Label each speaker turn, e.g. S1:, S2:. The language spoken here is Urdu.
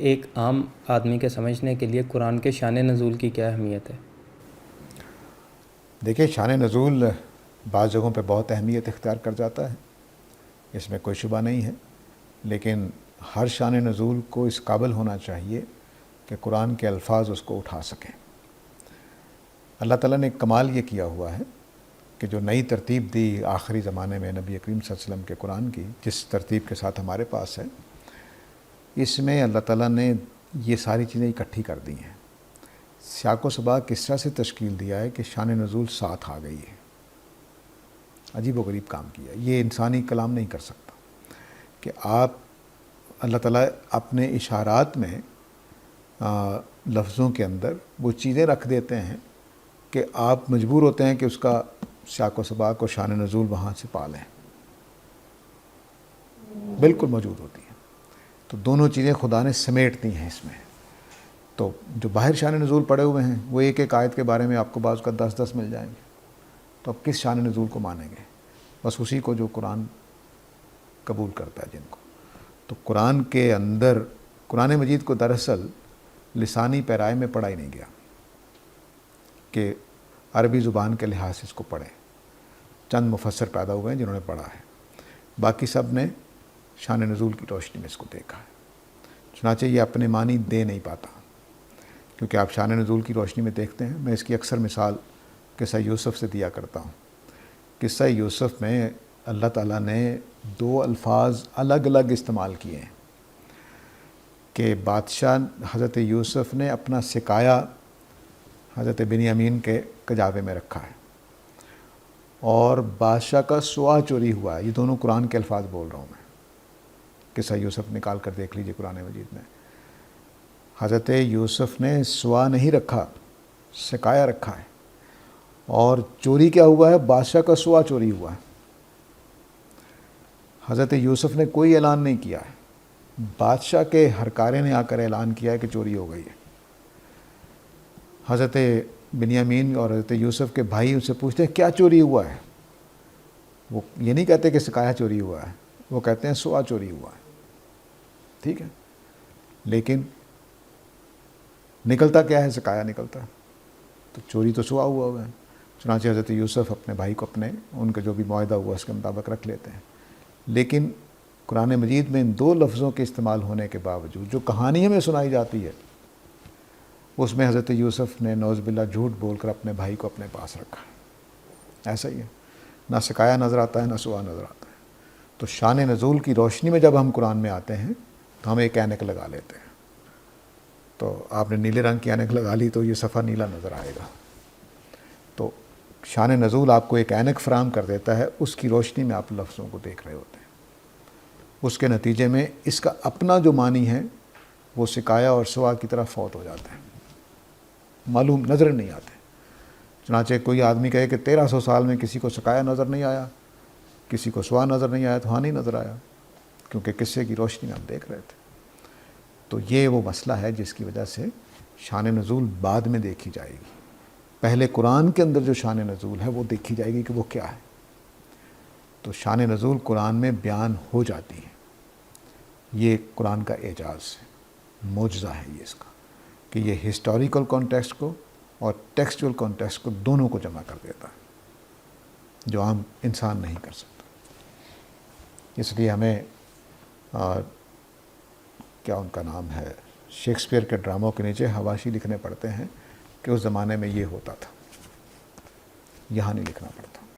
S1: ایک عام آدمی کے سمجھنے کے لیے قرآن کے شان نزول کی کیا اہمیت ہے؟
S2: دیکھیے، شان نزول بعض جگہوں پہ بہت اہمیت اختیار کر جاتا ہے، اس میں کوئی شبہ نہیں ہے، لیکن ہر شان نزول کو اس قابل ہونا چاہیے کہ قرآن کے الفاظ اس کو اٹھا سکیں۔ اللہ تعالیٰ نے ایک کمال یہ کیا ہوا ہے کہ جو نئی ترتیب دی آخری زمانے میں نبی کریم صلی اللہ علیہ وسلم کے قرآن کی، جس ترتیب کے ساتھ ہمارے پاس ہے، اس میں اللہ تعالیٰ نے یہ ساری چیزیں اکٹھی کر دی ہیں۔ سیاق و سباق کس طرح سے تشکیل دیا ہے کہ شان نزول ساتھ آ گئی ہے۔ عجیب و غریب کام کیا ہے، یہ انسانی کلام نہیں کر سکتا کہ آپ اللہ تعالیٰ اپنے اشارات میں لفظوں کے اندر وہ چیزیں رکھ دیتے ہیں کہ آپ مجبور ہوتے ہیں کہ اس کا سیاق و سباق اور شان نزول وہاں سے پا لیں، بالکل موجود ہوتی ہیں۔ تو دونوں چیزیں خدا نے سمیٹ دی ہیں اس میں۔ تو جو باہر شان نزول پڑے ہوئے ہیں وہ ایک ایک آیت کے بارے میں آپ کو بعض کا 10 مل جائیں گے، تو اب کس شان نزول کو مانیں گے؟ بس اسی کو جو قرآن قبول کرتا ہے جن کو۔ تو قرآن کے اندر قرآن مجید کو دراصل لسانی پیرائے میں پڑھا ہی نہیں گیا کہ عربی زبان کے لحاظ سے اس کو پڑھیں۔ چند مفسر پیدا ہوئے ہیں جنہوں نے پڑھا ہے، باقی سب نے شان نزول کی روشنی میں اس کو دیکھا ہے۔ چنانچہ یہ اپنے معنی دے نہیں پاتا، کیونکہ آپ شان نزول کی روشنی میں دیکھتے ہیں۔ میں اس کی اکثر مثال قصہ یوسف سے دیا کرتا ہوں۔ قصہ یوسف میں اللہ تعالیٰ نے 2 الفاظ الگ الگ استعمال کیے ہیں کہ بادشاہ حضرت یوسف نے اپنا سکایا حضرت بنیامین کے کجاوے میں رکھا ہے، اور بادشاہ کا سوا چوری ہوا ہے۔ یہ دونوں قرآن کے الفاظ بول رہا ہوں میں، قصہ یوسف نکال کر دیکھ لیجئے قرآن مجید میں۔ حضرت یوسف نے سوا نہیں رکھا، سکایا رکھا ہے، اور چوری کیا ہوا ہے؟ بادشاہ کا سوا چوری ہوا ہے۔ حضرت یوسف نے کوئی اعلان نہیں کیا ہے، بادشاہ کے ہرکارے نے آ کر اعلان کیا ہے کہ چوری ہو گئی ہے۔ حضرت بنیامین اور حضرت یوسف کے بھائی ان سے پوچھتے ہیں کیا چوری ہوا ہے؟ وہ یہ نہیں کہتے کہ سکایا چوری ہوا ہے، وہ کہتے ہیں سوا چوری ہوا ہے۔ ٹھیک ہے، لیکن نکلتا کیا ہے؟ سکایا نکلتا ہے، تو چوری تو سوا ہوا ہے۔ چنانچہ حضرت یوسف اپنے بھائی کو ان کا جو بھی معاہدہ ہوا اس کے مطابق رکھ لیتے ہیں۔ لیکن قرآن مجید میں ان 2 لفظوں کے استعمال ہونے کے باوجود جو کہانی ہمیں سنائی جاتی ہے، اس میں حضرت یوسف نے نعوذ باللہ جھوٹ بول کر اپنے بھائی کو اپنے پاس رکھا۔ ایسا ہی ہے، نہ سکایا نظر آتا ہے نہ سوا نظر آتا ہے۔ تو شان نزول کی روشنی میں جب ہم قرآن میں آتے ہیں تو ہم ایک اینک لگا لیتے ہیں۔ تو آپ نے نیلے رنگ کی اینک لگا لی تو یہ صفحہ نیلا نظر آئے گا۔ تو شان نزول آپ کو ایک اینک فراہم کر دیتا ہے، اس کی روشنی میں آپ لفظوں کو دیکھ رہے ہوتے ہیں۔ اس کے نتیجے میں اس کا اپنا جو معنی ہے وہ سکایا اور سوا کی طرح فوت ہو جاتا ہے، معلوم نظر نہیں آتے۔ چنانچہ کوئی آدمی کہے کہ 1300 سال میں کسی کو سکایا نظر نہیں آیا، کسی کو سوا نظر نہیں آیا، تو ہاں نہیں نظر آیا، کیونکہ قصے کی روشنی میں ہم دیکھ رہے تھے۔ تو یہ وہ مسئلہ ہے جس کی وجہ سے شان نزول بعد میں دیکھی جائے گی۔ پہلے قرآن کے اندر جو شان نزول ہے وہ دیکھی جائے گی کہ وہ کیا ہے۔ تو شان نزول قرآن میں بیان ہو جاتی ہے، یہ قرآن کا اعجاز ہے، معجزہ ہے یہ اس کا، کہ یہ ہسٹوریکل کانٹیکسٹ کو اور ٹیکسچول کانٹیکسٹ کو دونوں کو جمع کر دیتا ہے، جو عام انسان نہیں کر سکتا۔ اس لیے ہمیں کیا ان کا نام ہے، شیکسپیئر کے ڈراموں کے نیچے حواشی لکھنے پڑتے ہیں کہ اس زمانے میں یہ ہوتا تھا، یہاں نہیں لکھنا پڑتا۔